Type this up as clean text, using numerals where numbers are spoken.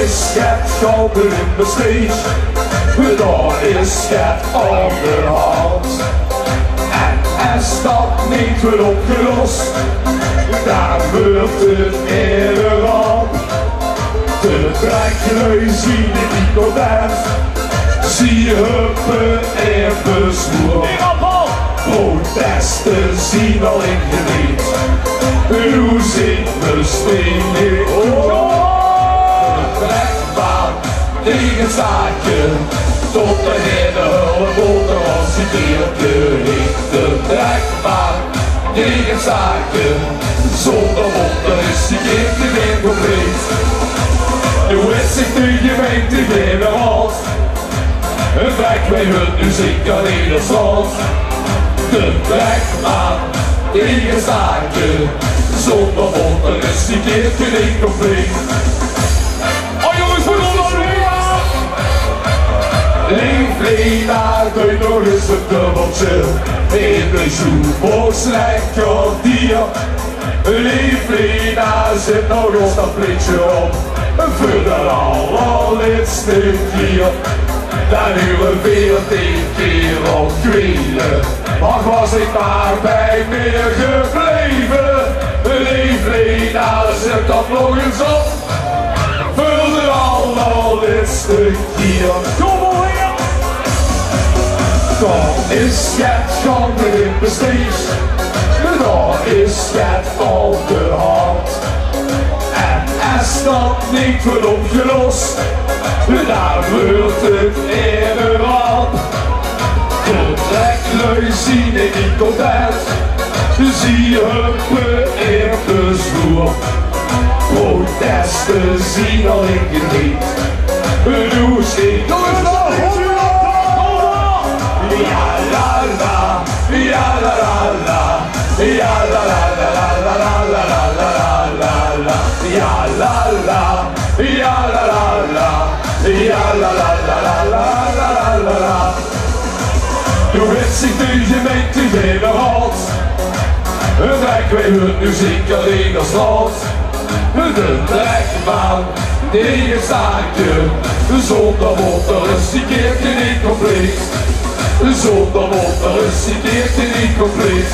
is het gouden in de steeg. Daar is het onderhand. En als dat niet wordt opgelost, dan wordt het eerder op. De trekkelui zien het niet content. Zie je huppen en bezwoer. Protesten zien al ingediend. Hoe zit we stenen? De trekbaan tegen zaakje. Tot de hele hulpboter als die keerkeurig. De trekbaan tegen zaakje. Zonder wonder is die keertje weer compleet. Nu is zich de gemeente generaal. Een trek bij hun muziek alleen de slot. De trekbaan tegen zaakje. Zonder wonder is die keertje niet compleet. Oh jongens, voor ons Leeflena, doe nog eens een dubbeltje. In de shoebox lekker dier. Leeflena, zet nog eens dat plitje op. Voor de allerlaatste keer. Dan huren 14 keer op kwelen. Ach, was ik maar bij meer gebleven. Leeflena, zet dat nog eens op. Voor de allerlaatste keer. Kom op hier! Daar is het gander in de steeg. Daar is het onderhand. En als dat niet wordt opgelost, dan wordt het eerder op. De treklui zien het niet content. Zie je huppen in bezwoer. Protesten zien al ingediend. Hoe zit ja la la, ja la la la, ja la la la la la la la la la la, ja la la, ja la la la, ja la la la la la la la. Toen werd zich de gemeente generaal. Een trek bij hun muziek alleen als slot. De trekbaan tegen zaakje. Zonder motor is die keertje niet compleet. Zonder motor is die keertje niet compleet.